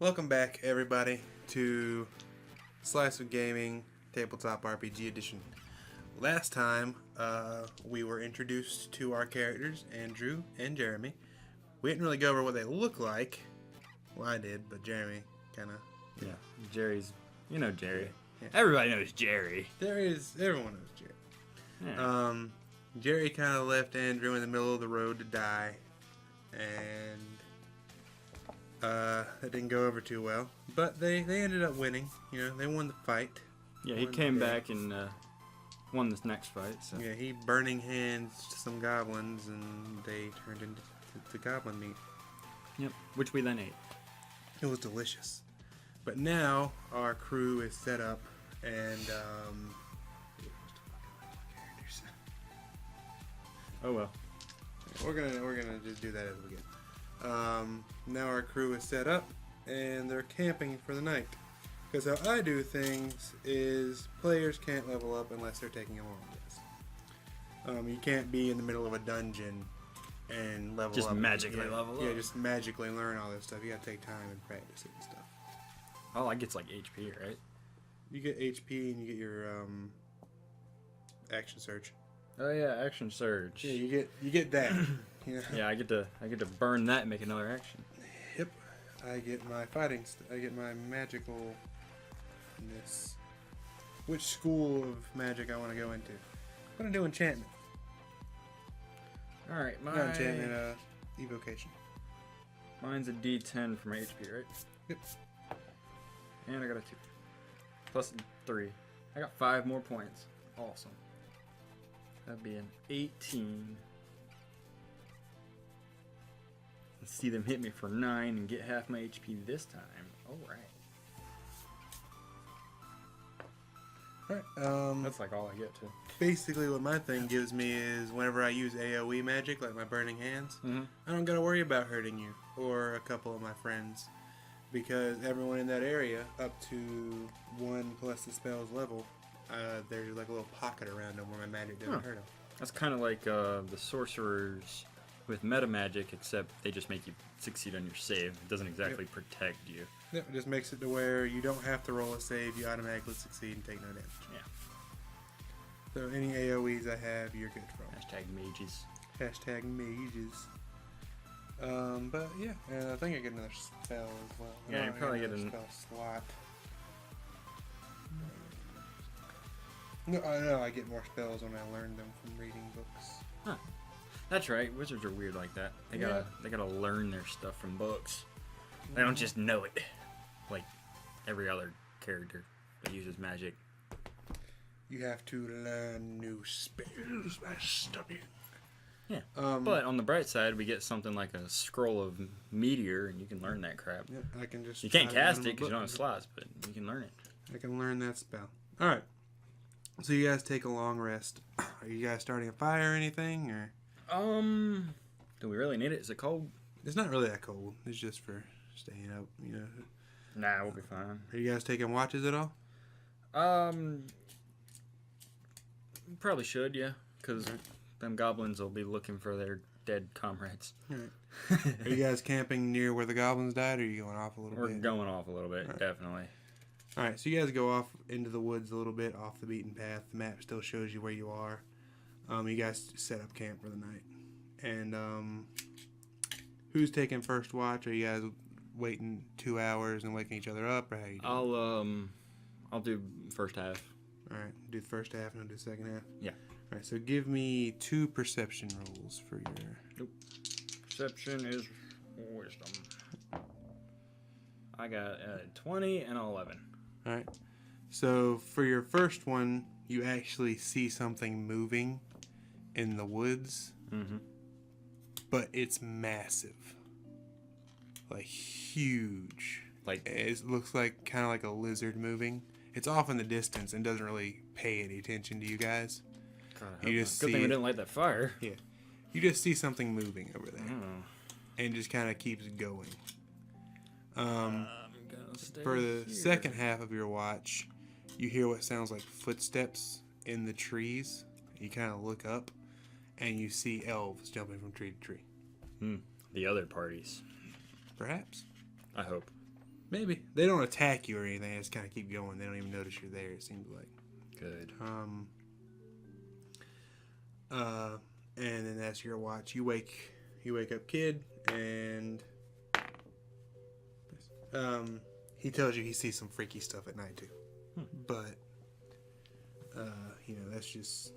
Welcome back, everybody, to Slice of Gaming Tabletop RPG Edition. Last time, we were introduced to our characters, Andrew and Jeremy. We didn't really go over what they look like. Well, I did, but Jeremy kind of... Yeah, Jerry's... You know Jerry. Yeah. Everybody knows Jerry. Everyone knows Jerry. Yeah. Jerry kind of left Andrew in the middle of the road to die, and that didn't go over too well. But they ended up winning. You know, they won the fight. Yeah, he came back and won this next fight. So. Yeah, he burning hands to some goblins, and they turned into the goblin meat. Yep, which we then ate. It was delicious. But now our crew is set up, and Oh well. we're gonna just do that as we get. Now our crew is set up, and they're camping for the night. Because how I do things is players can't level up unless they're taking a long rest. You can't be in the middle of a dungeon and level Just up. magically level up. Yeah, just magically learn all this stuff. You gotta take time and practice it and stuff. All I get's like HP, right? You get HP and you get your action surge. Oh yeah, action surge. Yeah, you get that. Yeah. Yeah, I get to burn that and make another action. Yep. I get my I get my magicalness. Which school of magic I want to go into? I'm gonna do enchantment. All right, Not enchantment. Evocation. Mine's a D10 for my HP, right? Yep. And I got a 2. Plus 3. I got 5 more points. Awesome. That'd be an 18. Let's see them hit me for 9 and get half my HP this time. Alright. Alright. That's like all I get, too. Basically, what my thing gives me is whenever I use AoE magic, like my burning hands, I don't gotta worry about hurting you or a couple of my friends. Because everyone in that area, up to 1 plus the spell's level, there's like a little pocket around them where my magic doesn't hurt them. That's kind of like the sorcerers with meta magic, except they just make you succeed on your save. It doesn't exactly protect you. Yep, it just makes it to where you don't have to roll a save, you automatically succeed and take no damage. Yeah. So any AoEs I have, you're good from. Hashtag mages. Hashtag mages. But yeah, I think I get another spell as well. Yeah, you probably get another spell slot. No, I get more spells when I learn them from reading books. Huh. That's right. Wizards are weird like that. They gotta learn their stuff from books. They don't just know it, like every other character that uses magic. You have to learn new spells by studying. Yeah. But on the bright side, we get something like a scroll of meteor, and you can learn that crap. Yep, I can just. You can't cast it because you don't have slots, but you can learn it. I can learn that spell. All right. So you guys take a long rest. Are you guys starting a fire or anything, or? Do we really need it? Is it cold? It's not really that cold. It's just for staying up, you know. Nah, we'll be fine. Are you guys taking watches at all? Probably should, yeah, because them goblins will be looking for their dead comrades. All right. Are you guys camping near where the goblins died, or are you going off a little bit? We're going off a little bit, definitely. All right, so you guys go off into the woods a little bit, off the beaten path. The map still shows you where you are. You guys set up camp for the night. And who's taking first watch? Are you guys waiting 2 hours and waking each other up, or how you doing? I'll do first half. All right, do the first half and I'll do the second half. Yeah. All right, so give me 2 perception rolls for your. Nope. Perception is wisdom. I got 20 and 11. All right. So for your first one, you actually see something moving in the woods, but it's massive, like huge. Like it looks like kind of like a lizard moving. It's off in the distance and doesn't really pay any attention to you guys. You just Good thing we didn't light that fire. Yeah, you just see something moving over there, and just kind of keeps going. For the second half of your watch, you hear what sounds like footsteps in the trees. You kind of look up, and you see elves jumping from tree to tree. The other parties. Perhaps. I hope. Maybe. They don't attack you or anything. They just kind of keep going. They don't even notice you're there, it seems like. Good. And then that's your watch. You wake up, kid, and he tells you he sees some freaky stuff at night too. But that's just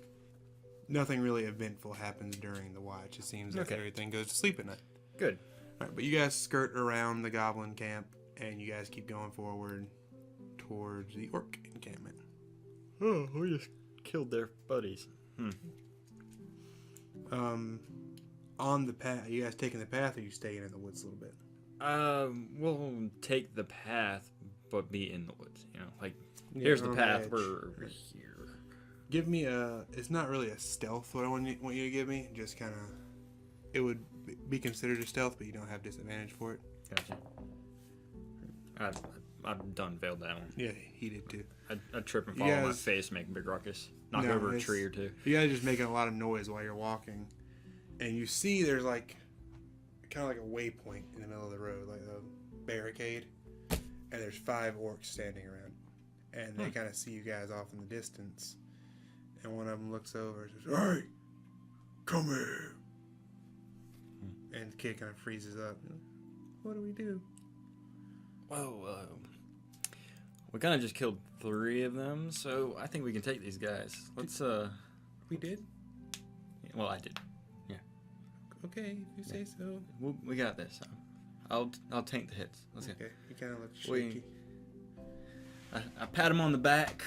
nothing really eventful happens during the watch. It seems like everything goes to sleep at night. Good. All right, but you guys skirt around the goblin camp, and you guys keep going forward towards the orc encampment. Oh, we just killed their buddies. On the path, you guys taking the path, or you staying in the woods a little bit? We'll take the path, but be in the woods. Here's the path. We're here. Give me it's not really a stealth what I want you to give me. Just kind of, it would be considered a stealth, but you don't have disadvantage for it. Gotcha. I've done Veiled Down. Yeah, he did too. I trip and fall on my face, make a big ruckus, knock over a tree or two. You guys are just making a lot of noise while you're walking, and you see there's like kind of like a waypoint in the middle of the road, like a barricade, and there's 5 orcs standing around, and they kind of see you guys off in the distance, and one of them looks over and says, "Hey, come here," and the kid kind of freezes up. What do we do? Well, we kind of just killed 3 of them, so I think we can take these guys. Let's, We did? Well, I did. Yeah. Okay, if you say so. We got this. I'll tank the hits. Let's go. Okay, he kind of looks shaky. I pat him on the back.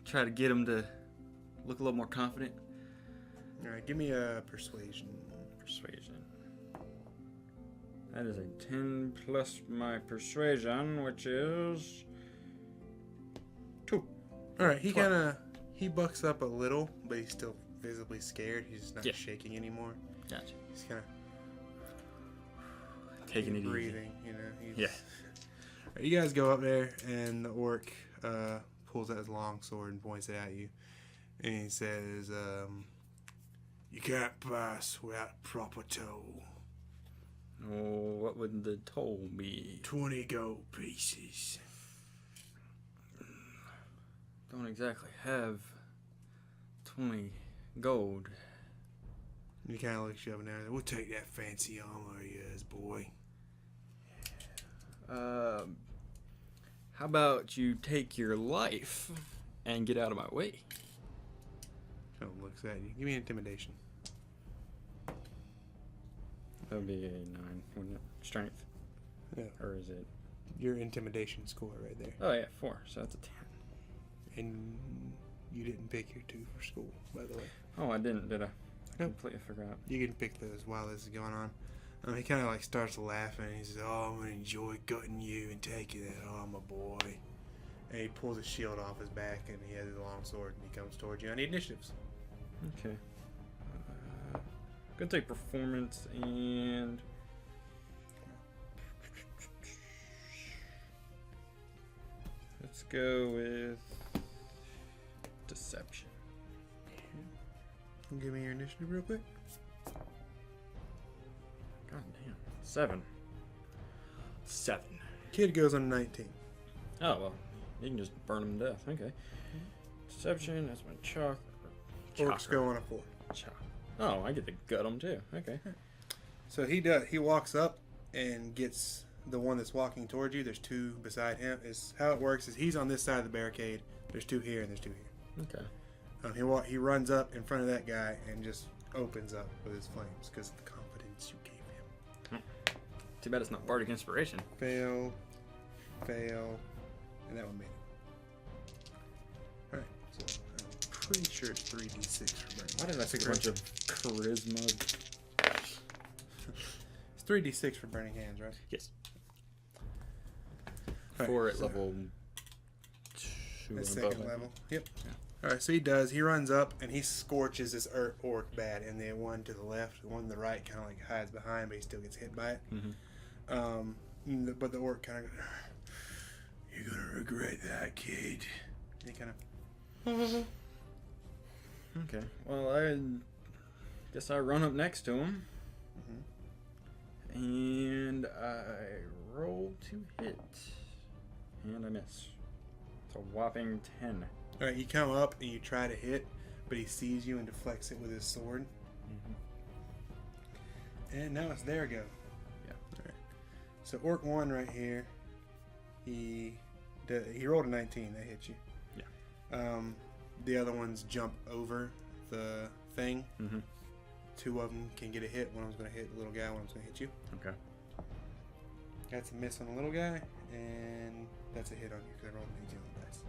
Try to get him to look a little more confident. All right, give me a persuasion. That is a 10 plus my persuasion, which is 2. All right, he bucks up a little, but he's still visibly scared. He's not shaking anymore. Gotcha. He's kind of taking it breathing, easy. All right, you guys go up there, and the orc pulls out his long sword and points it at you, and he says, "You can't pass without proper toll." Oh, what would the toll be? 20 gold pieces. Don't exactly have 20 gold. He kind of looks you up and down. "We'll take that fancy armor of yours, boy." How about you take your life and get out of my way? Kind of looks at you. Give me intimidation. That would be a 9, wouldn't it? Strength? Yeah. Or is it? Your intimidation score right there. Oh, yeah, 4. So that's a 10. And you didn't pick your 2 for school, by the way. Oh, I didn't, did I? I Nope. completely forgot. You can pick those while this is going on. He kind of like starts laughing. And he says, "Oh, I'm going to enjoy gutting you and taking that armor, boy." And he pulls his shield off his back, and he has his long sword, and he comes towards you. I need initiatives. Okay. Gonna take performance and let's go with deception. Give me your initiative real quick. God damn. 7. Kid goes on 19. Oh well, you can just burn him to death. Okay. Deception. That's my chalk. Orcs go on a 4. Oh, I get to gut him too. Okay. So he does. He walks up and gets the one that's walking towards you. There's 2 beside him. Is how it works. Is he's on this side of the barricade. There's 2 here and there's 2 here. Okay. He runs up in front of that guy and just opens up with his flames because of the confidence you gave him. Too bad it's not bardic inspiration. Fail, and that one made it. All right. So I'm pretty sure it's 3d6 for burning. Why did I pick a bunch of charisma? It's 3d6 for burning hands, right? Yes. All 4 right, at so level 2 the and second above. level. Yep. Yeah. All right, so he does. He runs up and he scorches this orc bad, and the one to the left, the one to the right, kind of like hides behind, but he still gets hit by it. But the orc kind of goes, "You're gonna regret that, kid." And he kind of. Okay. Well, I guess I run up next to him And I roll to hit. And I miss. It's a whopping 10. Alright, you come up and you try to hit, but he sees you and deflects it with his sword. And now it's their go. Yeah. Alright. So Orc 1 right here, he rolled a 19, that hit you. Yeah. The other ones jump over the thing. Two of them can get a hit. One of them's going to hit the little guy, one of them's going to hit you. Okay. That's a miss on the little guy, and that's a hit on you because I rolled an 18 on the dice.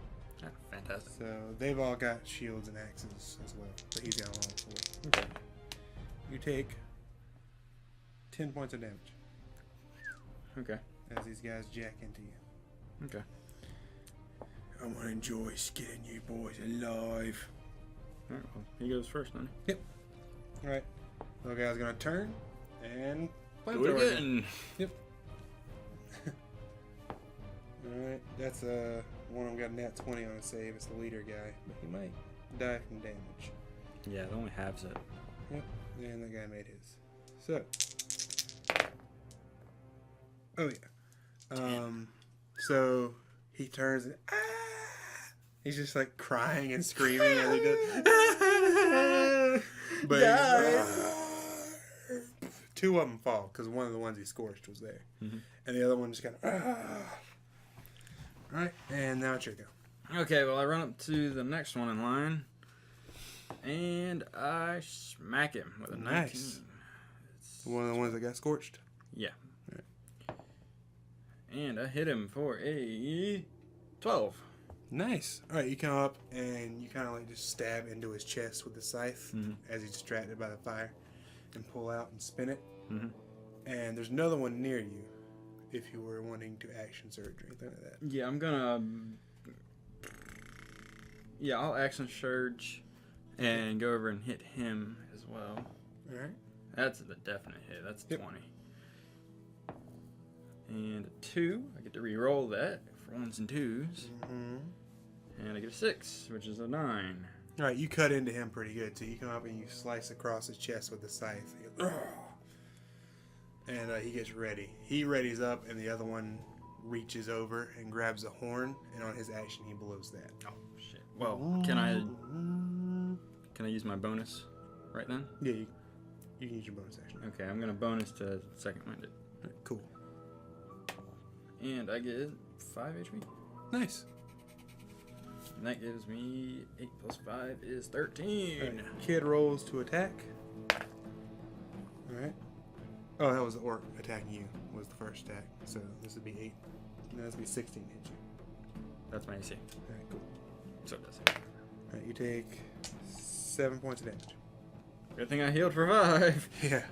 Yeah, fantastic. So they've all got shields and axes as well, but he's got a long sword. Okay. You take 10 points of damage Okay. as these guys jack into you. Okay. I'm going to enjoy skinning you boys alive. Alright, well, he goes first, then. Yep. Alright. Little guy's going to turn and Do it again. Yep. Alright, that's one of them got a nat 20 on a save. It's the leader guy, but he might die from damage. Yeah, it only halves it. Yep, and that guy made his. So, oh yeah. So he turns and he's just like crying and screaming as he does. But two of them fall because one of the ones he scorched was there, and the other one just kind of. All right, and now it's your go. Okay, well, I run up to the next one in line, and I smack him with a 19. Nice. One of the ones that got scorched. Yeah. And I hit him for a 12. Nice. All right, you come up and you kind of like just stab into his chest with the scythe as he's distracted by the fire, and pull out and spin it. And there's another one near you, if you were wanting to action surge or anything like that. Yeah, I'm gonna. Yeah, I'll action surge and go over and hit him as well. All right. That's a definite hit. That's Yep. 20. And a 2. I get to re-roll that for 1s and 2s. And I get a 6, which is a 9. All right, you cut into him pretty good too. You come up and you slice across his chest with the scythe. He goes, and he gets ready. He readies up, and the other one reaches over and grabs a horn, and on his action he blows that. Oh shit! Well, can I use my bonus right then? Yeah, you can use your bonus action. Okay, I'm gonna bonus to second winded. Right, cool. And I get 5 HP. Nice. And that gives me 8 plus 5 is 13. Right. Kid rolls to attack. Alright. Oh, that was the orc attacking you, was the first attack. So this would be 8. No, this would be 16 to hit you. That's my AC. Alright, cool. So it does. Alright, you take 7 points of damage. Good thing I healed for 5. Yeah.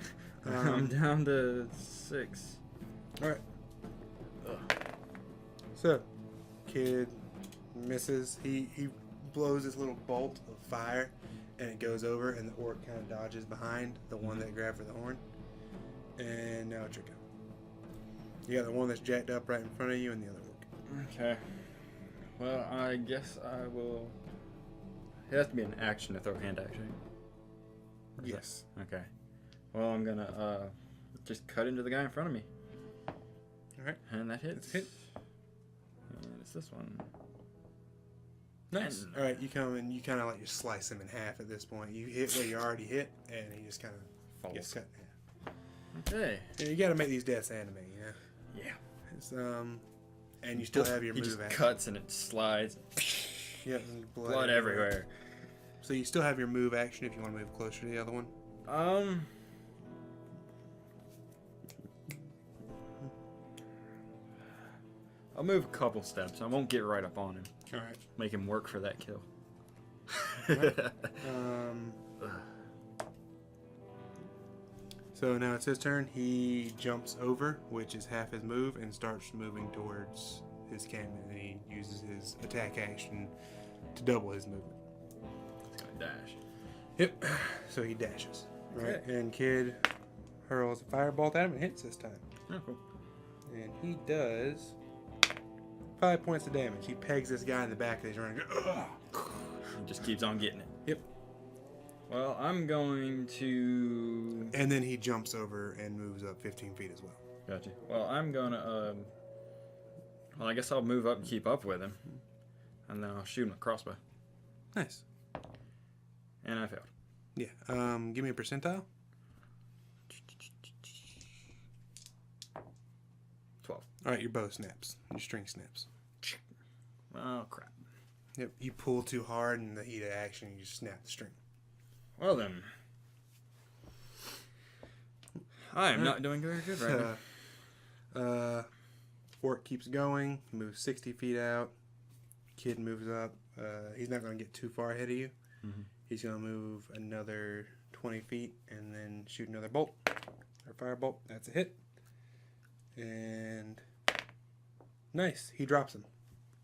I'm down to 6. Alright. So, kid misses. He blows this little bolt of fire, and it goes over, and the orc kind of dodges behind the one that grabbed for the horn. And now it's your go. You got the one that's jacked up right in front of you, and the other orc. Okay. Well, I guess I will. It has to be an action to throw a hand action. Yes. Okay. Well, I'm gonna just cut into the guy in front of me. Alright. And that hits. It's a hit. And it's this one. Nice. Alright, you come and you kind of like just slice him in half at this point. You hit where you already hit, and he just kind of gets cut in half. Okay. Yeah, you got to make these deaths anime, you know? Yeah. It's, and you still have your he move just action. cuts and it slides. Yep, Blood everywhere. So you still have your move action if you want to move closer to the other one. I'll move a couple steps. I won't get right up on him. All right. Make him work for that kill. So now it's his turn. He jumps over, which is half his move, and starts moving towards his cannon. And he uses his attack action to double his movement. He's gonna dash. Yep. So he dashes. Right. Okay. And kid hurls a firebolt at him and hits this time. Oh, cool. And he does 5 points of damage. He pegs this guy in the back that he's running. He just keeps on getting it. Yep. Well, I'm going to... And then he jumps over and moves up 15 feet as well. Gotcha. Well, I'm going to... Well, I guess I'll move up and keep up with him. And then I'll shoot him with a crossbow. Nice. And I failed. Yeah. Give me a percentile. 12. All right, your bow snaps. Your string snaps. Oh, crap. Yep. You pull too hard, and in the heat of action, you just snap the string. Well, then. I am not doing very good right now. Orc keeps going. Moves 60 feet out. Kid moves up. He's not going to get too far ahead of you. Mm-hmm. He's going to move another 20 feet and then shoot another bolt. Or firebolt. That's a hit. And nice. He drops him.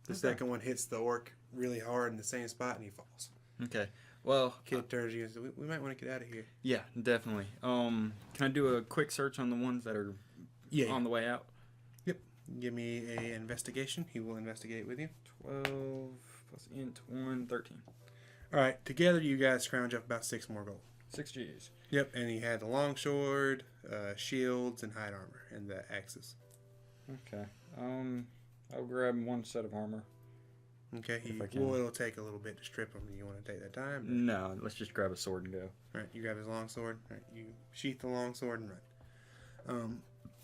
The second one hits the orc really hard in the same spot and he falls. Okay. Well, Kid turns to you and says, we might want to get out of here. yeah, definitely. Can I do a quick search on the ones that are on the way out? Yep. Give me a investigation. He will investigate with you. 12 plus int 1, 13. All right. Together, you guys scrounge up about 6 more gold. 6 G's. Yep. And he had the long sword, shields, and hide armor, and the axes. Okay. I'll grab 1 set of armor. Okay. If I can. Well, it'll take a little bit to strip him. You want to take that time? No, let's just grab a sword and go. All right. You grab his long sword. All right. You sheath the long sword and run.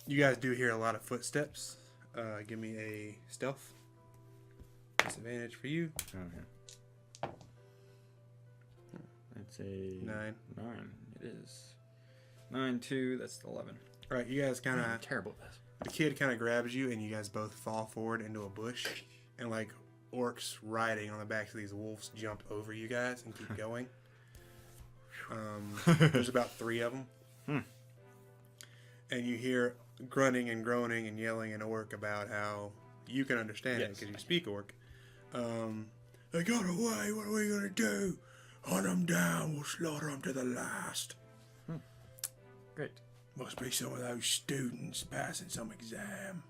You guys do hear a lot of footsteps. Give me a stealth. Disadvantage for you. Okay. That's a 9. 9. It is 9, 2. That's 11. All right. You guys kind I'm of. terrible at this. The kid kind of grabs you, and you guys both fall forward into a bush, and like orcs riding on the backs of these wolves jump over you guys and keep going. There's about 3 of them, and you hear grunting and groaning and yelling in orc about how you can understand it because you speak orc. They got away. What are we gonna do? Hunt them down. We'll slaughter them to the last. Great. Must be some of those students passing some exam.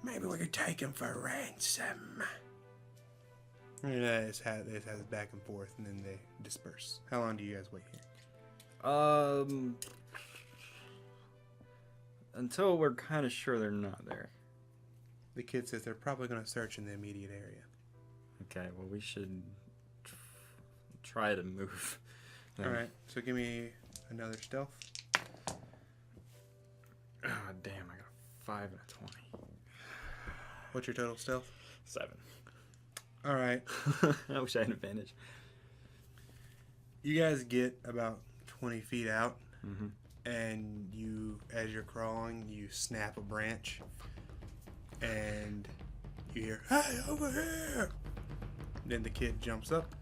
Maybe we could take them for ransom. And it has back and forth, and then they disperse. How long do you guys wait here? Until we're kind of sure they're not there. The kid says they're probably going to search in the immediate area. Okay, well, we should try to move. All right, so give me another stealth. Oh, damn, I got a 5 and a 20. What's your total stealth? 7. All right. I wish I had an advantage. You guys get about 20 feet out, Mm-hmm. and you, as you're crawling, you snap a branch, and you hear, "Hey, over here!" Then the kid jumps up,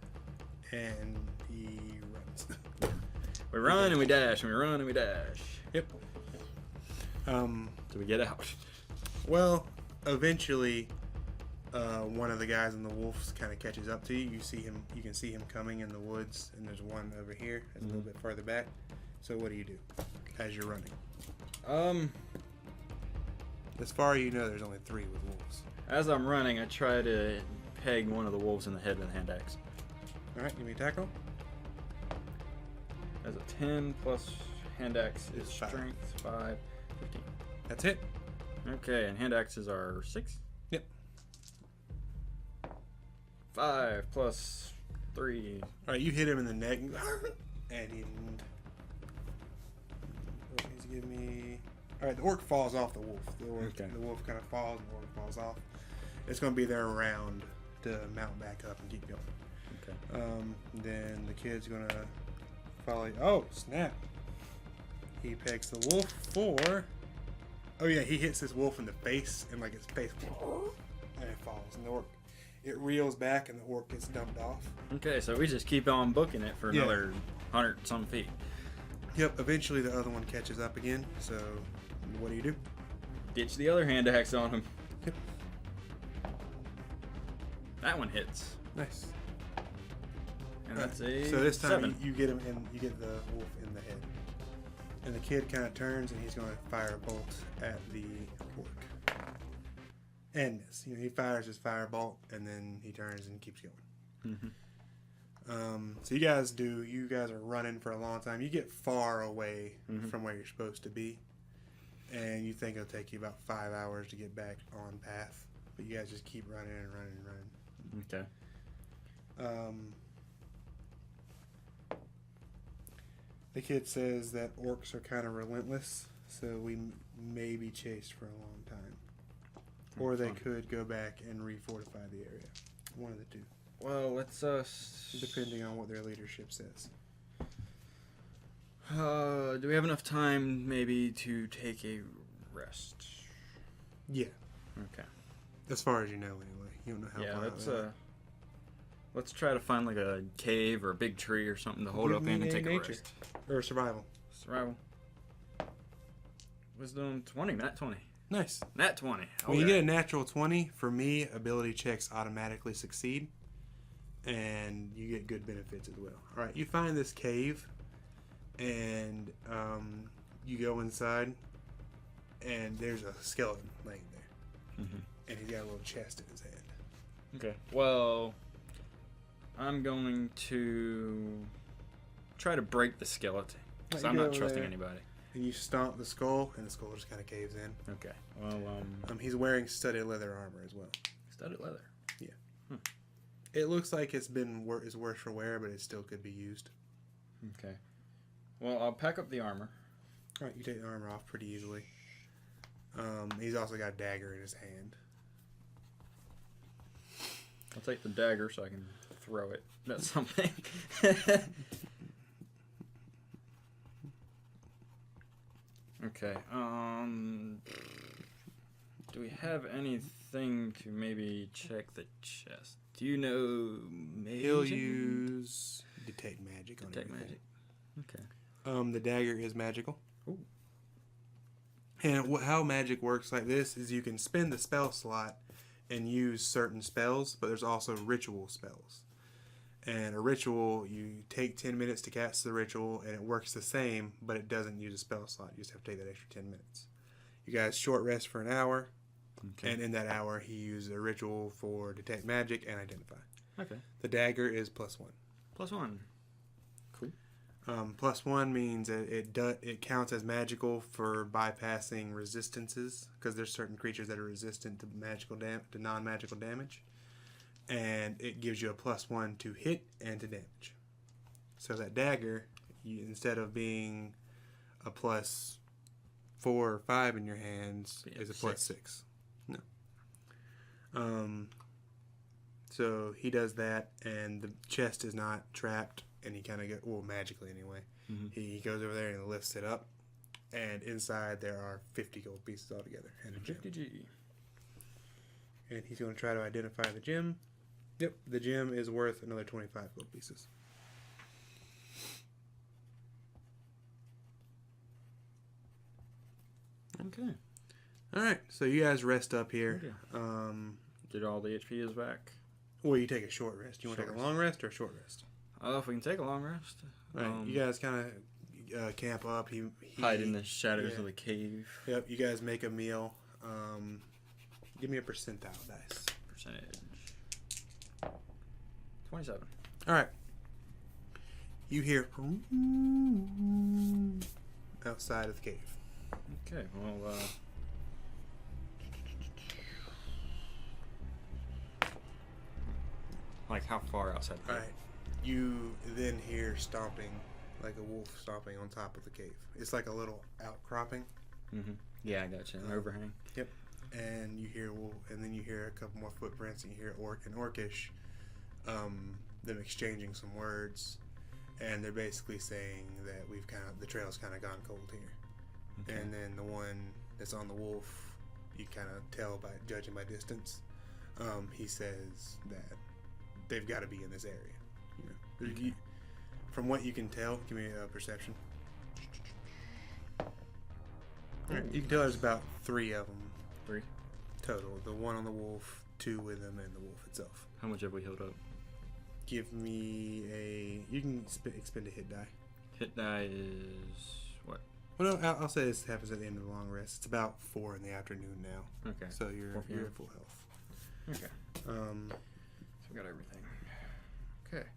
and he runs. We run and we dash, and we run and we dash. Yep. Do we get out? Well, eventually, one of the guys in the wolves kind of catches up to you. You can see him coming in the woods, and there's one over here that's a little bit farther back. So what do you do as you're running? As far as you know, there's only 3 with wolves. As I'm running, I try to peg one of the wolves in the head with a hand axe. All right, give me a tackle. As a 10 plus hand axe is It's 5. strength 5, 15. That's it. Okay, and hand axes are 6. Yep. 5 plus 3. All right, you hit him in the neck, and he. Please give me. All right, the orc falls off the wolf. The wolf kind of falls, and the orc falls off. It's going to be their round to mount back up and keep going. Okay. Then the kid's going to follow. Oh, snap! He pegs the wolf for. Oh yeah, he hits this wolf in the face, and like its face, and it falls. And the orc, it reels back, and the orc gets dumped off. Okay, so we just keep on booking it for another 100-some feet. Yep. Eventually, the other one catches up again. So, what do you do? Ditch the other hand axe on him. Yep. That one hits. Nice. And that's a So this time 7. you get him in. You get the wolf in the head, and the kid kind of turns, and he's going to fire a bolt at the orc. And this, he fires his firebolt, and then he turns and keeps going. So you guys are running for a long time. You get far away from where you're supposed to be, and you think it'll take you about 5 hours to get back on path. But you guys just keep running and running and running. Okay. The kid says that orcs are kind of relentless, so we may be chased for a long time. Or they could go back and refortify the area. One of the two. Well, let's depending on what their leadership says. Do we have enough time maybe to take a rest? Yeah. Okay. As far as you know, anyway. You don't know how far out they are. Let's try to find like a cave or a big tree or something to hold up in and take a rest. Or survival. Survival. Wisdom 20, nat 20. Nice. Nat 20. When you get a natural 20, for me, ability checks automatically succeed. And you get good benefits as well. Alright, you find this cave. And you go inside. And there's a skeleton laying there. And he's got a little chest in his hand. Okay. Well, I'm going to try to break the skeleton. Because I'm not trusting anybody. And you stomp the skull, and the skull just kind of caves in. Okay. Well, he's wearing studded leather armor as well. Studded leather? Yeah. It looks like it's worse for wear, but it still could be used. Okay. Well, I'll pack up the armor. Alright, you take the armor off pretty easily. He's also got a dagger in his hand. I'll take the dagger so I can throw it at something. Okay. Do we have anything to maybe check the chest? Do you know maybe? He'll use detect magic on detect everything. magic. Okay. The dagger is magical. Ooh. And how magic works like this is you can spend the spell slot and use certain spells, but there's also ritual spells. And a ritual, you take 10 minutes to cast the ritual, and it works the same, but it doesn't use a spell slot. You just have to take that extra 10 minutes. You guys short rest for an hour, and in that hour, he used a ritual for detect magic and identify. Okay. The dagger is +1. +1. Cool. +1 means that it counts as magical for bypassing resistances, because there's certain creatures that are resistant to non-magical damage. And it gives you a +1 to hit and to damage. So that dagger, instead of being a +4 or 5 in your hands, is a +6. No. So he does that, and the chest is not trapped, and he kind of magically anyway. He goes over there and lifts it up, and inside there are 50 gold pieces altogether and a gem. 50G. And he's going to try to identify the gem. Yep, the gem is worth another 25 gold pieces. Okay. Alright, so you guys rest up here. Did all the HP is back? Well, you take a short rest. You want to take a long rest or a short rest? If we can take a long rest. Alright, you guys kind of camp up. He hide in the shadows of the cave. Yep, you guys make a meal. Give me a percentile dice. Percentage. 27. Alright. You hear outside of the cave. Okay, well, like how far outside the cave? Alright. You then hear stomping, like a wolf stomping on top of the cave. It's like a little outcropping. Yeah, I got you. An overhang. Yep. And you hear wolf, and then you hear a couple more footprints, and you hear in Orcish, them exchanging some words, and they're basically saying that the trail's kind of gone cold here. Okay. And then the one that's on the wolf, you kind of tell by judging by distance. He says that they've got to be in this area. You know, okay. From what you can tell, give me a perception. All right, you can tell there's about 3 of them. 3 total. The one on the wolf, 2 with them, and the wolf itself. How much have we healed up? Give me you can expend a hit die. Hit die is what? Well, no, I'll say this happens at the end of the long rest. It's about 4 in the afternoon now. Okay. So you're at full health. Okay. So we got everything. Okay.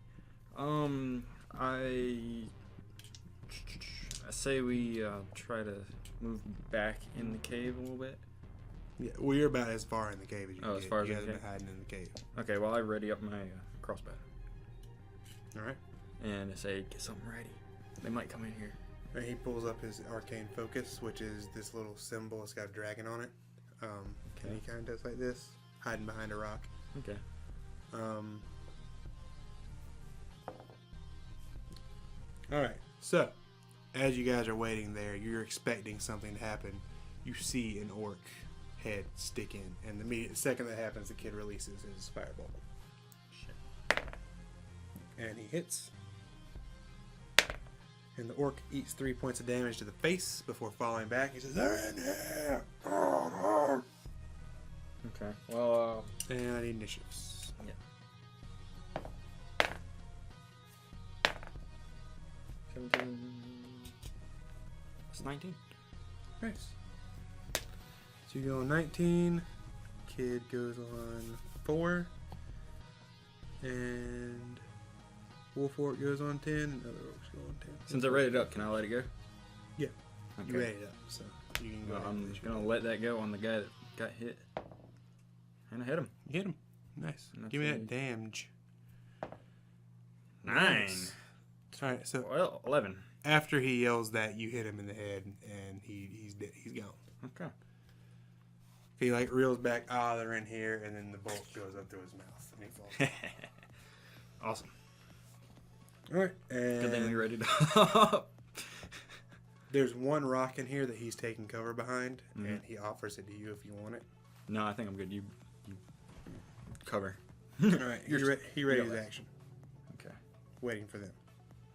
I say we try to move back in the cave a little bit. Yeah, well, you're about as far in the cave as you can as get. far as you I guys can have been hiding in the cave. Okay, well I ready up my crossbow. All right. And I say, get something ready. They might come in here. And he pulls up his arcane focus, which is this little symbol. It's got a dragon on it. And he kind of does like this, hiding behind a rock. Okay. All right. So, as you guys are waiting there, you're expecting something to happen. You see an orc head stick in, and the second that happens, the kid releases his fireball. Shit. And he hits. And the orc eats 3 points of damage to the face before falling back. He says, "They're in here!" Okay. Well, and I need initiatives. Yeah. 17. It's 19. Nice. So you go on 19. Kid goes on 4. And Wolf Orc goes on 10. And other orcs go on 10. Since I read it up, can I let it go? Yeah. Okay. You read it up, so you can go Well, ahead I'm and let gonna let that go on the guy that got hit. And I hit him. you hit him. Nice. And Give me that's that damage. 9. Nice. All right, so Well, 11. after he yells that, you hit him in the head, and he's dead. He's gone. Okay. He like reels back. They're in here, and then the bolt goes up through his mouth, and he falls. Awesome. All right, and Good thing we read it up. there's one rock in here that he's taking cover behind, Mhm. and he offers it to you if you want it. No, I think I'm good. You cover. All right, he readies got it. action, Okay. waiting for them.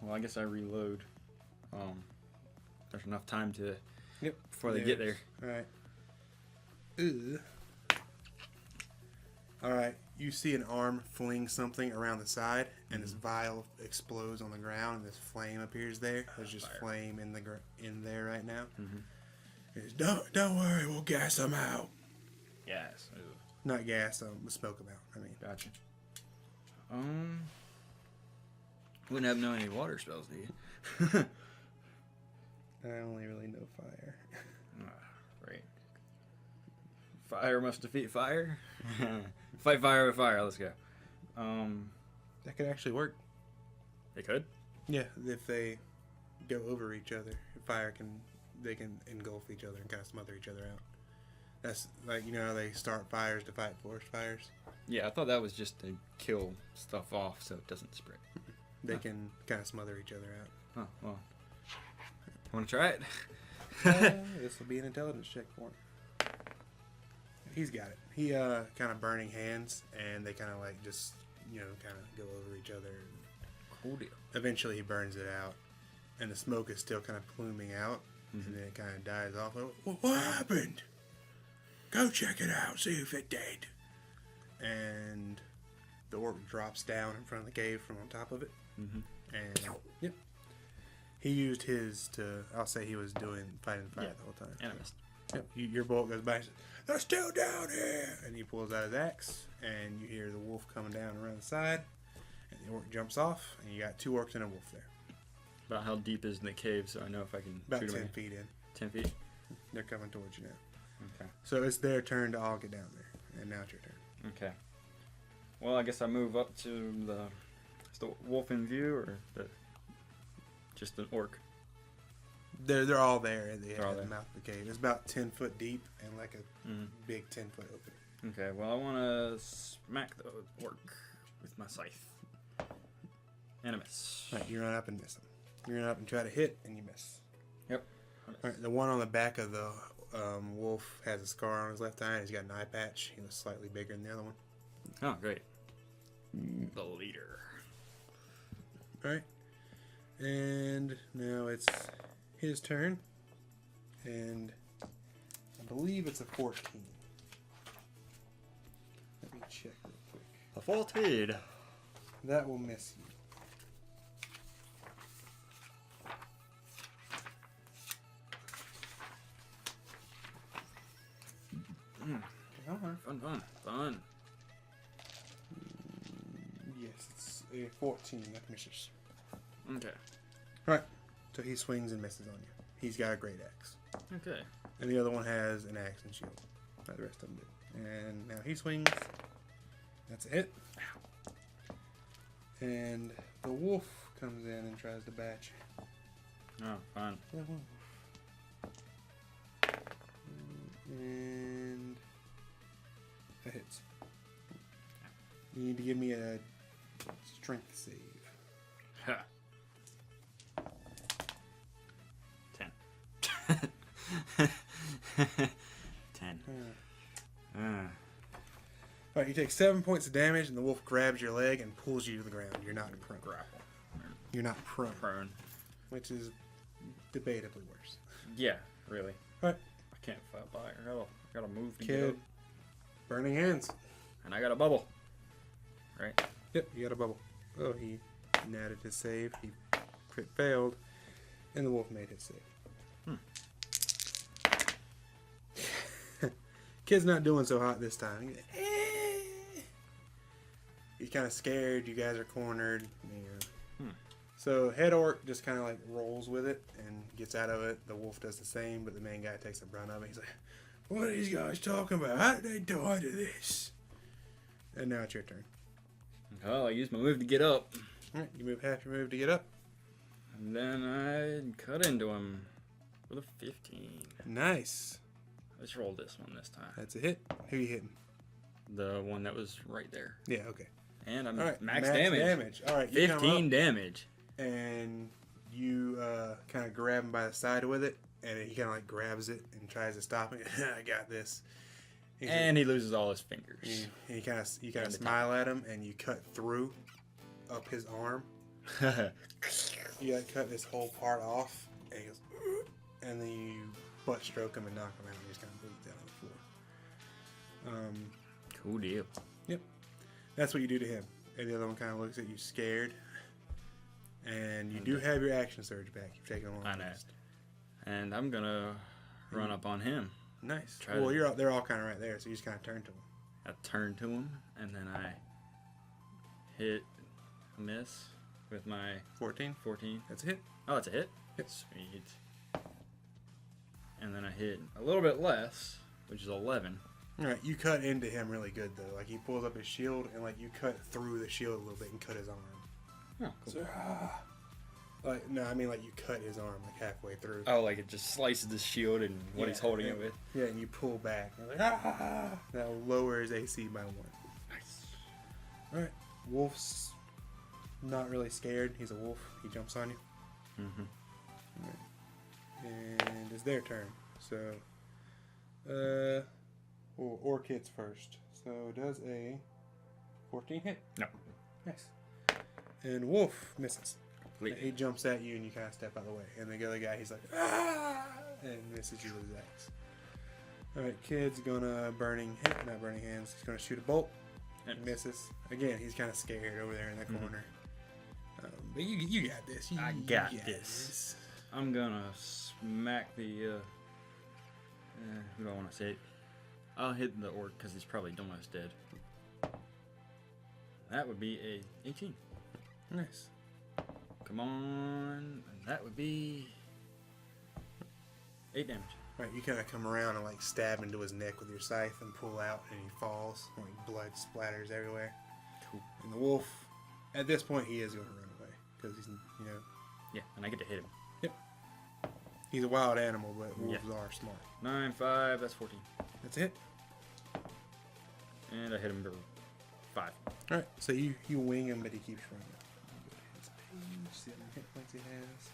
Well, I guess I reload. There's enough time to before they Yeah. get there. All right. Ugh. All right. You see an arm fling something around the side, and this vial explodes on the ground, and this flame appears there. There's just Fire. flame in there right now. Mm-hmm. It's, don't worry, we'll gas them out. Yes. Not gas, smoke them out. I mean, Gotcha. Wouldn't have known any water spells, do you? I only really know fire. Right. Fire must defeat fire. Fight fire with fire. Let's go. That could actually work. They could. Yeah, if they go over each other, they can engulf each other and kind of smother each other out. That's like, you know how they start fires to fight forest fires? Yeah, I thought that was just to kill stuff off so it doesn't spread. They can kind of smother each other out. Oh, well. Want to try it? This will be an intelligence check for him. He's got it. He kind of burning hands, and they kind of like just, kind of go over each other. Cool deal. Eventually he burns it out, and the smoke is still kind of pluming out, and then it kind of dies off. What happened? Go check it out, see if it's dead. And the orc drops down in front of the cave from on top of it. And yep, he used his to. I'll say he was fighting fire the whole time. And I missed. Yep, your bolt goes by and says, "They're still down here!" And he pulls out his axe, and you hear the wolf coming down around the side, and the orc jumps off, and you got 2 orcs and a wolf there. About how deep is in the cave so I know if I can About shoot 10 them. feet in. 10 feet? They're coming towards you now. Okay. So it's their turn to all get down there, and now it's your turn. Okay. Well, I guess I move up to is the wolf in view or just an orc? They're all there at They're all the there. mouth of the cave. It's about 10 foot deep and like a big 10-foot opening. Okay, well, I want to smack the orc with my scythe. And a miss. All right, you run up and miss them. You run up and try to hit, and you miss. Yep. All right, the one on the back of the wolf has a scar on his left eye. He's got an eye patch. He looks slightly bigger than the other one. Oh, great. The leader. All right. And now it's his turn. And I believe it's a 14. Let me check real quick. A 14. That will miss you. Fun. Yes, it's a 14. That misses. Okay. Right. So he swings and misses on you. He's got a great axe. Okay. And the other one has an axe and shield. Like the rest of them do. And now he swings. That's a hit. And the wolf comes in and tries to bat you. Oh, fine. And that hits. You need to give me a strength save. Ha. 10. 10. Alright, you take 7 points of damage, and the wolf grabs your leg and pulls you to the ground. You're not prone. Grapple. You're not prone. Prone. Which is debatably worse. Yeah, really. Alright. I can't fight by it. I gotta move to get Kid. up. Burning hands. And I got a bubble. Right? Yep, you got a bubble. Oh, he natted his save. He crit failed. And the wolf made his save. Kid's not doing so hot this time. He's kind of scared. You guys are cornered. You know. So head orc just kind of like rolls with it and gets out of it. The wolf does the same, but the main guy takes the brunt of it. He's like, "What are these guys talking about? How did they die to this?" And now it's your turn. Oh, I used my move to get up. All right, you move half your move to get up. And then I cut into him with a 15. Nice. Let's roll this one this time. That's a hit. Who you hitting? The one that was right there. Yeah, okay. And I'm All right, max damage. All right, you come 15 up damage. and you kind of grab him by the side with it, and he kind of like grabs it and tries to stop it. I got this. And he loses all his fingers. And you kind of smile at him, and you cut through up his arm. You like cut this whole part off, and he goes, and then you butt stroke him and knock him out, and he just kind of bleeds down on the floor. Cool deal. Yep, that's what you do to him. And the other one kind of looks at you scared. And you do have your action surge back. You've taken a long rest. And I'm gonna run up on him. Nice. Well, they're all kind of right there, so you just kind of turn to him. I turn to him, and then I hit a miss with my 14. 14. That's a hit. Oh, it's a hit? Yep. Sweet. And then I hit a little bit less, which is 11. All right, you cut into him really good though. Like he pulls up his shield, and like you cut through the shield a little bit and cut his arm. Oh, cool. So, like no, I mean like you cut his arm like halfway through. Oh, like it just slices the shield and what he's holding it with. Yeah, and you pull back. And like, that will lower his AC by 1. Nice. All right, wolf's not really scared. He's a wolf. He jumps on you. Mm-hmm. All right. And it's their turn. So, Orchid's first. So does a 14 hit? No. Nice. And wolf misses. Completely. He jumps at you and you kind of step out of the way. And the other guy, he's like, ah! And misses you with his axe. Alright, kid's gonna not burning hands. He's gonna shoot a bolt. And misses. Again, he's kind of scared over there in the corner. But you got this. I got this. I'm gonna smack the, who do I want to say? I'll hit the orc because he's probably almost dead. That would be a 18. Nice. Come on. And that would be 8 damage. Right, you kind of come around and like stab into his neck with your scythe and pull out, and he falls. Like blood splatters everywhere. Cool. And the wolf, at this point, he is going to run away because he's, Yeah, and I get to hit him. Yep. He's a wild animal, but wolves are smart. 9, 5, that's 14. That's it. And I hit him for 5. All right, so you wing him, but he keeps running. See how many hit points he has.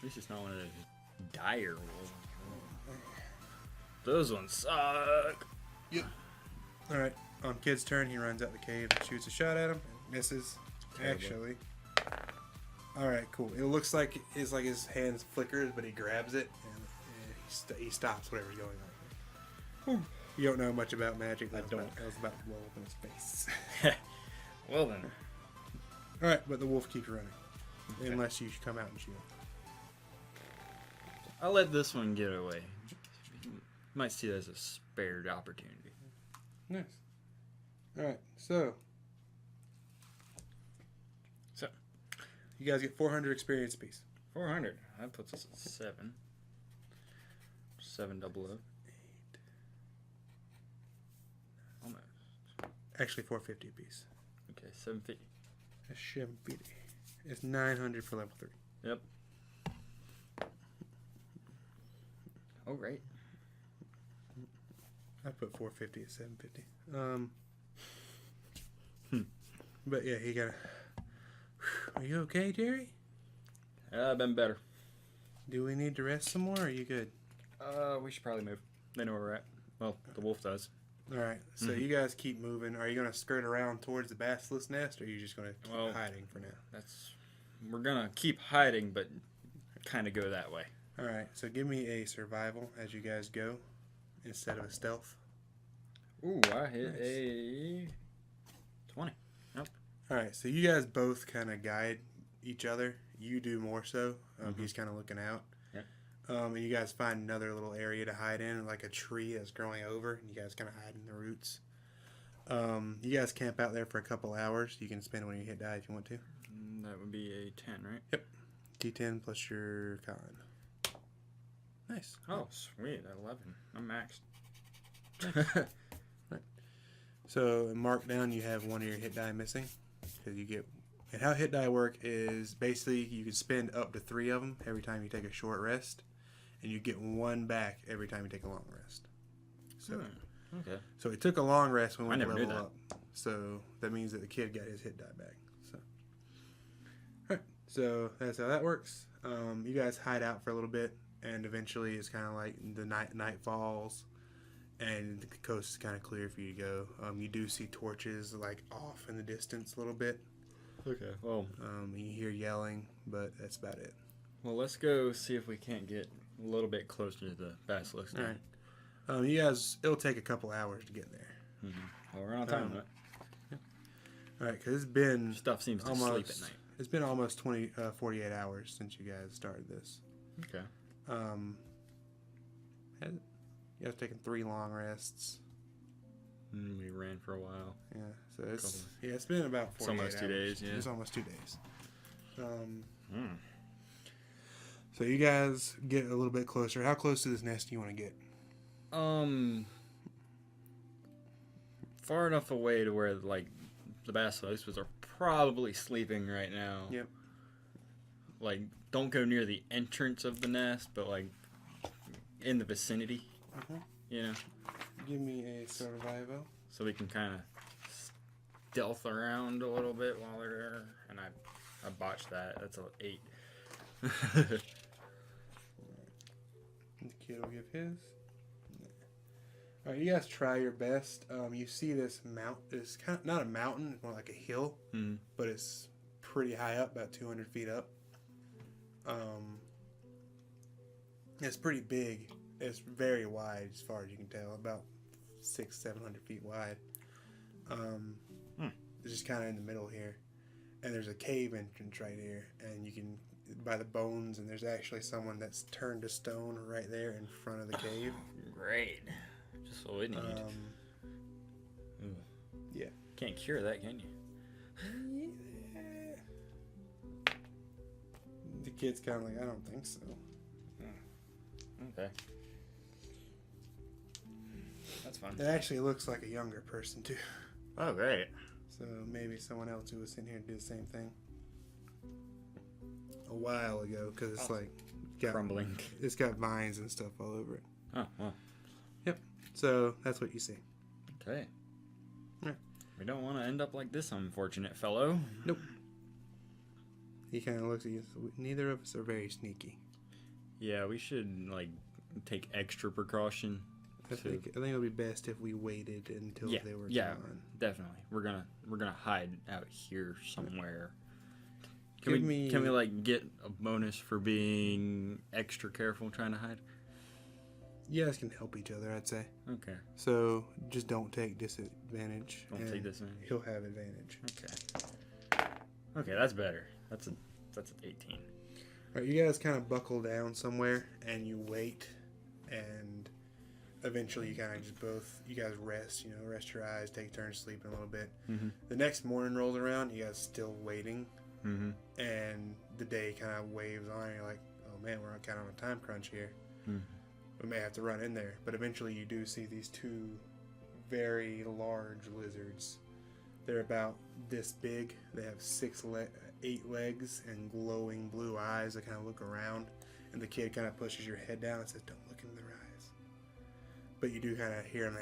This is not one of those dire rolls. Those ones suck. Yep. All right, on Kid's turn, he runs out the cave and shoots a shot at him. Misses. Terrible. Actually. All right, cool. It looks like it's like his hands flickers, but he grabs it and he stops whatever's going on. You don't know much about magic. That was about to blow up in his face. Well then. All right, but the wolf keeps running, Okay. unless you come out and shoot him. I'll let this one get away. You might see that as a spared opportunity. Nice. All right, so You guys get 400 experience apiece. 400. That puts us at 7. 7 double O. Almost. Actually, 450 apiece. Okay, 750. That's 750. It's 900 for level 3. Yep. Oh, great. I put 450 at 750. But yeah, he got. Are you okay, Jerry? I've been better. Do we need to rest some more? Or are you good? We should probably move. They know where we're at. Well, the wolf does. All right. So you guys keep moving. Are you gonna skirt around towards the basilisk nest, or are you just gonna keep hiding for now? We're gonna keep hiding, but kind of go that way. All right. So give me a survival as you guys go, instead of a stealth. Ooh, I hit a 20. Yep. All right. So you guys both kind of guide each other. You do more so. He's kind of looking out. Yeah. And you guys find another little area to hide in, like a tree that's growing over, and you guys kind of hide in the roots. You guys camp out there for a couple hours. You can spend when you hit die if you want to. That would be a 10, right? Yep. D10 plus your con. Nice. Oh, sweet. 11. I'm maxed. Right. So mark down you have one of your hit die missing, because you get. And how hit die work is basically you can spend up to 3 of them every time you take a short rest, and you get 1 back every time you take a long rest. So, okay. So it took a long rest when we never level knew that. up. So that means that the kid got his hit die back. So, all right. So that's how that works. You guys hide out for a little bit, and eventually it's kind of like the night falls, and the coast is kind of clear for you to go. You do see torches like off in the distance a little bit. Okay. Well, You hear yelling, but that's about it. well, let's go see if we can't get a little bit closer to the basilisk. All right. You guys, it'll take a couple hours to get there. Well, we're on time, right? All right, because it's been Stuff seems to almost, sleep at night. It's been almost 48 hours since you guys started this. Okay. You guys taken 3 long rests. We ran for a while. Yeah, so it's been about 48 It's almost 2 hours. days, yeah. It's almost 2 days. So you guys get a little bit closer. How close to this nest do you want to get? Far enough away to where like the basilisks are probably sleeping right now. Yep. Like, don't go near the entrance of the nest, but like in the vicinity. You know. Give me a survival. So we can kind of stealth around a little bit while they're there. And I botched that. That's an 8. The kid will give his. All right, you guys try your best. You see this it's kind of not a mountain, it's more like a hill, but it's pretty high up, about 200 feet up. It's pretty big. It's very wide, as far as you can tell, about 600-700 feet wide. It's just kind of in the middle here, and there's a cave entrance right here, and you can by the bones, and there's actually someone that's turned to stone right there in front of the cave. Great. Just what we need. Yeah. Can't cure that, can you? Yeah. The kid's kind of like, I don't think so. Okay. That's fun. It actually looks like a younger person, too. Oh, great. So maybe someone else who was sitting here did the same thing a while ago, because it's Crumbling. It's got vines and stuff all over it. Oh, well. Yep. So that's what you see. Okay. Yeah. We don't want to end up like this unfortunate fellow. Nope. He kind of looks at you. So neither of us are very sneaky. Yeah, we should like take extra precaution. I think it'll be best if we waited until they were gone. Definitely. We're gonna hide out here somewhere. Can we like get a bonus for being extra careful trying to hide? You guys can help each other, I'd say. Okay. So just don't take disadvantage. Don't take disadvantage. He'll have advantage. Okay. Okay, that's better. That's an 18. All right, you guys kind of buckle down somewhere and you wait, and eventually you kind of just you guys rest. Rest your eyes, take turns sleeping a little bit. The next morning rolls around, you guys still waiting. Mm-hmm. and the day kind of waves on. And you're like, oh man, we're kind of on a time crunch here. Mm-hmm. We may have to run in there. But eventually you do see these two very large lizards. They're about this big. They have 8 legs and glowing blue eyes that kind of look around. And the kid kind of pushes your head down and says, don't look into their eyes. But you do kind of hear them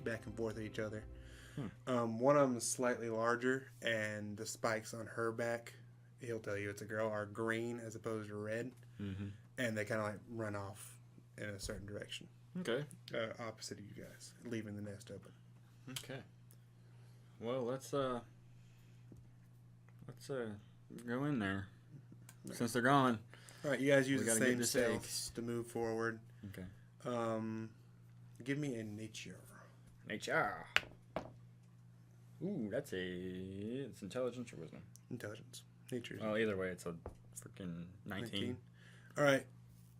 back and forth at each other. One of them is slightly larger, and the spikes on her back, he'll tell you it's a girl, are green as opposed to red. Mm-hmm. And they kind of like run off in a certain direction. Okay. Opposite of you guys, leaving the nest open. Okay. Well, let's go in there. Right. Since they're gone. All right, you guys use the same stealths to move forward. Okay. Give me a nature. Nature. Ooh, it's intelligence or wisdom? Intelligence. Nature. Well, either way, it's a freaking 19. All right.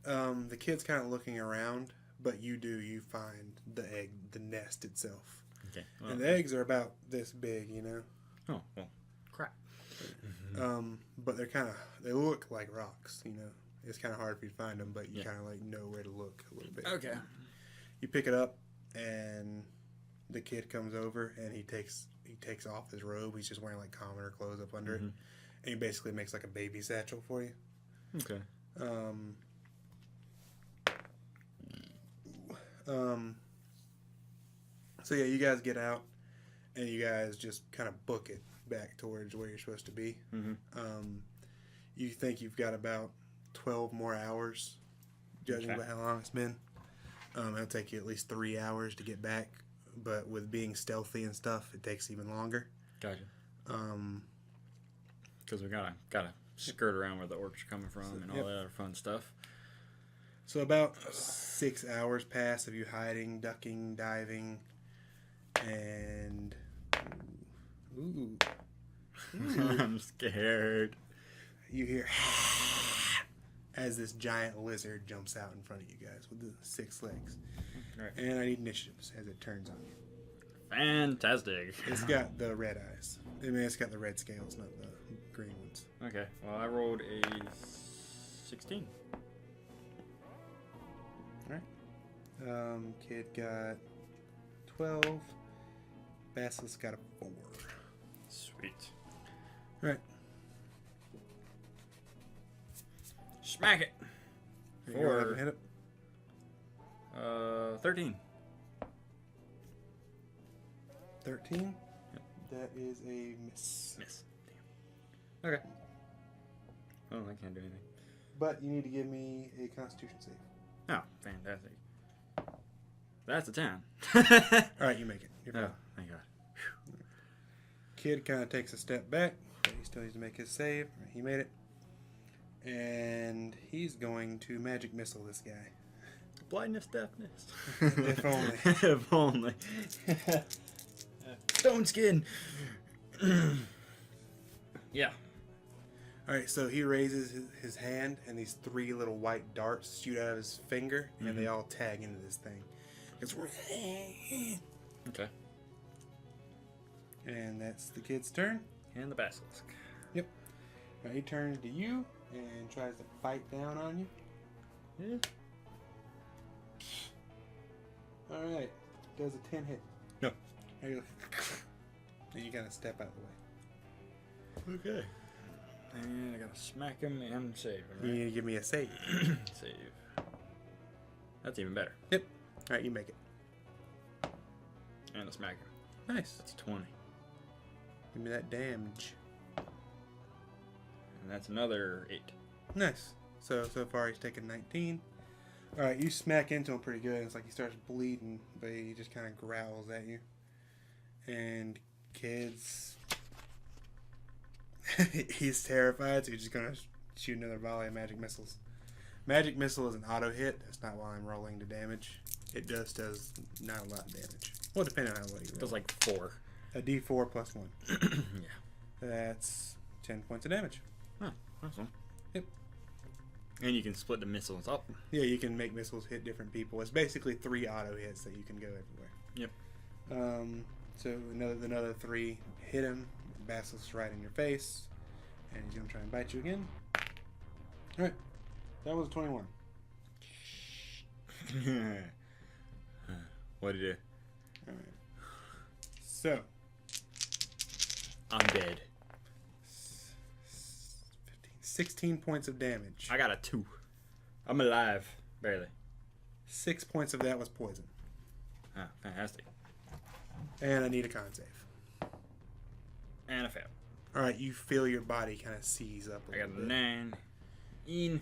The kid's kind of looking around, but you find the egg, the nest itself. Okay. Well, and the eggs are about this big, you know? Oh, well, crap. But they look like rocks, you know? It's kind of hard for you to find them, but you kind of like know where to look a little bit. Okay. You pick it up, and the kid comes over, and he takes off his robe. He's just wearing like commoner clothes up under it, and he basically makes like a baby satchel for you. Okay. So yeah, you guys get out, and you guys just kind of book it back towards where you're supposed to be. You think you've got about 12 more hours, judging by how long it's been. It'll take you at least 3 hours to get back, but with being stealthy and stuff, it takes even longer. Gotcha. Because we gotta skirt around where the orcs are coming from and all that other fun stuff. So about 6 hours pass of you hiding, ducking, diving, and ooh. I'm scared. You hear as this giant lizard jumps out in front of you guys with the 6 legs. Right. And I need initiatives as it turns on you. Fantastic. It's got the red eyes. I mean, it's got the red scales, not the green ones. Okay. Well, I rolled a 16. Alright. Kid got 12. Basilisk got a 4. Sweet. Alright. Smack it. For hit it. 13. 13? Yep. That is a miss. Miss. Damn. Okay. Oh, I can't do anything. But you need to give me a Constitution save. Oh, fantastic. That's a 10. Alright, you make it. You're fine. Oh, thank God. Kid kind of takes a step back, but he still needs to make his save. He made it. And he's going to magic missile this guy. Blindness, deafness. If only. If only. Stone skin. Yeah. Alright, so he raises his hand, and these 3 little white darts shoot out of his finger, and they all tag into this thing. Okay. And that's the kid's turn. And the basilisk. Yep. Now he turns to you and tries to bite down on you. Yeah. Alright. Does a 10 hit. No. And you kind of step out of the way. Okay. And I gotta smack him and save him, right? You need to give me a save. Save. That's even better. Yep. Alright, you make it. And a smack him. Nice. That's 20. Give me that damage. And that's another 8. Nice. So far he's taken 19. Alright, you smack into him pretty good. It's like he starts bleeding, but he just kind of growls at you. And kids... he's terrified, so he's just going to shoot another volley of magic missiles. Magic missile is an auto hit. That's not why I'm rolling the damage. It just does not a lot of damage. Well, depending on how well you roll. It does like 4. A D4 plus 1. Yeah. That's 10 points of damage. Oh, awesome. Yep. And you can split the missiles up. Yeah, you can make missiles hit different people. It's basically 3 auto hits that you can go everywhere. Yep. So another 3 hit him. Basilisk's right in your face. And he's gonna try and bite you again. Alright. That was a 21. What did you do? Alright. So. I'm dead. 16 points of damage. I got a 2. I'm alive. Barely. 6 points of that was poison. Ah, fantastic. And I need a con save. And I failed. Alright, you feel your body kind of seize up a I little got a bit. 9.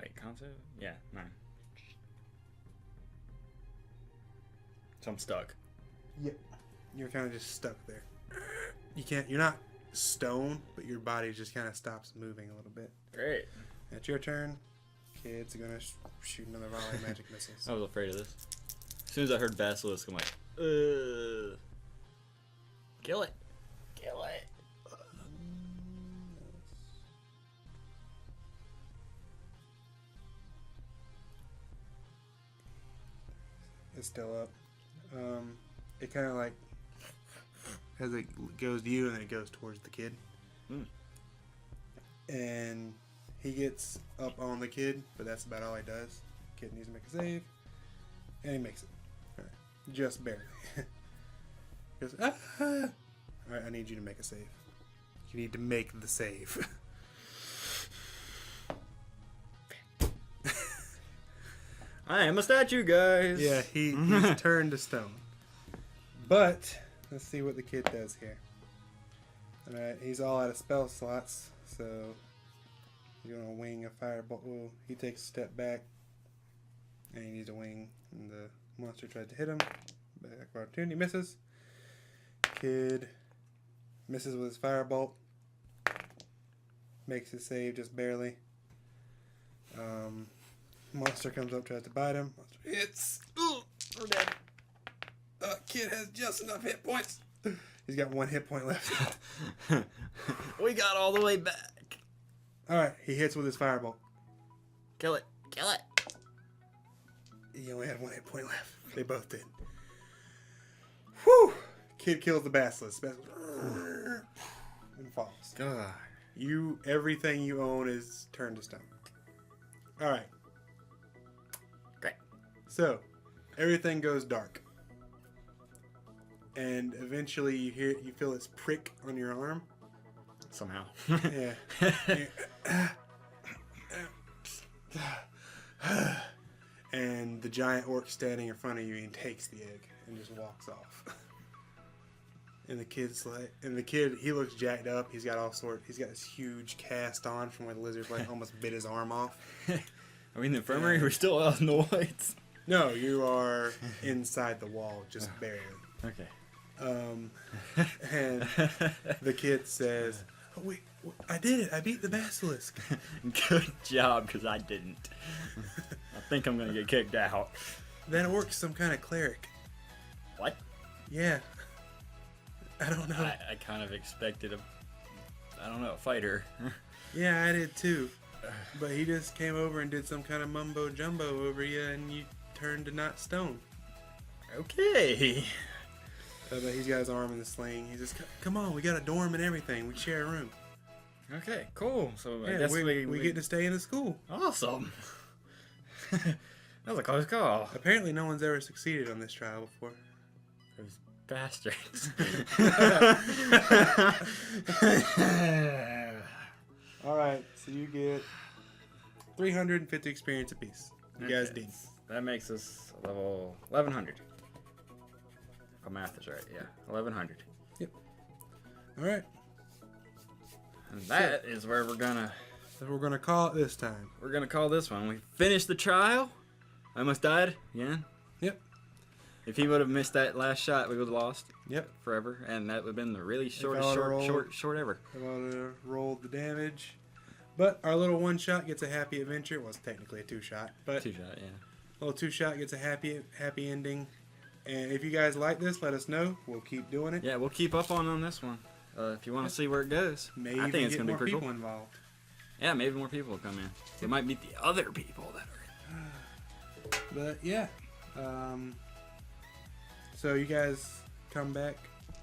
Wait, concept? Yeah, 9. So I'm stuck. Yep. You're kind of just stuck there. You're not stone, but your body just kind of stops moving a little bit. Great. It's your turn. Kids are going to shoot another volley of magic missiles. I was afraid of this. As soon as I heard Basilisk, I'm like, ugh. Kill it. Kill it. It's still up. It kind of like, as it goes to you and then it goes towards the kid. Mm. And he gets up on the kid, but that's about all he does. Kid needs to make a save. And he makes it. Alright. Just barely. He goes, ah! Alright, I need you to make a save. You need to make the save. I am a statue, guys. Yeah, he's turned to stone. But, let's see what the kid does here. Alright, he's all out of spell slots, so he's going to wing a firebolt. Well, he takes a step back, and he needs to wing, and the monster tries to hit him. Back of opportunity, misses. Kid misses with his firebolt. Makes his save just barely. Monster comes up, tries to bite him. Monster hits. Ooh, we're dead. The kid has just enough hit points. He's got 1 hit point left. We got all the way back. Alright, he hits with his firebolt. Kill it. Kill it. He only had 1 hit point left. They both did. Whew! Kid kills the basilisk. And falls. God. Everything you own is turned to stone. Alright. Great. So, everything goes dark. And eventually you feel this prick on your arm. Somehow. Yeah. And the giant orc standing in front of you and takes the egg and just walks off. And the kid's like, he looks jacked up. He's got this huge cast on from where the lizard like almost bit his arm off. Are we in the infirmary? We're still out in the woods. No, you are inside the wall, just barely. Okay. And the kid says, oh, wait, I did it. I beat the basilisk. Good job, because I didn't. I think I'm going to get kicked out. That orc's some kind of cleric. What? Yeah. I don't know. I kind of expected a fighter. Yeah, I did too. But he just came over and did some kind of mumbo jumbo over you, and you turned to not stone. Okay. But he's got his arm in the sling. He's just, come on, we got a dorm and everything. We share a room. Okay, cool. So Yeah, I guess we get to stay in the school. Awesome. That was a close call. Apparently, no one's ever succeeded on this trial before. Those bastards. All right, so you get 350 experience apiece. You guys did. That makes us level 1100. If my math is right, yeah. 1100. Yep. All right. And that is where we're gonna call it this time. We're gonna call this one. We finished the trial. I almost died again. Yep. If he would have missed that last shot, we would have lost. Yep. Forever, and that would have been the really short ever. I would have rolled the damage. But our little 1-shot gets a happy adventure. Well, it's technically a 2-shot, but 2-shot, yeah. Little 2-shot gets a happy ending. And if you guys like this, let us know. We'll keep doing it. Yeah, we'll keep up on this one. If you want to see where it goes, Maybe I think it's get gonna be more pretty people cool. involved. Yeah, maybe more people will come in. We might meet the other people that are in. But yeah, so you guys come back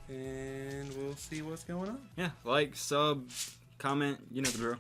and we'll see what's going on. Yeah, like, sub, comment, you know the drill.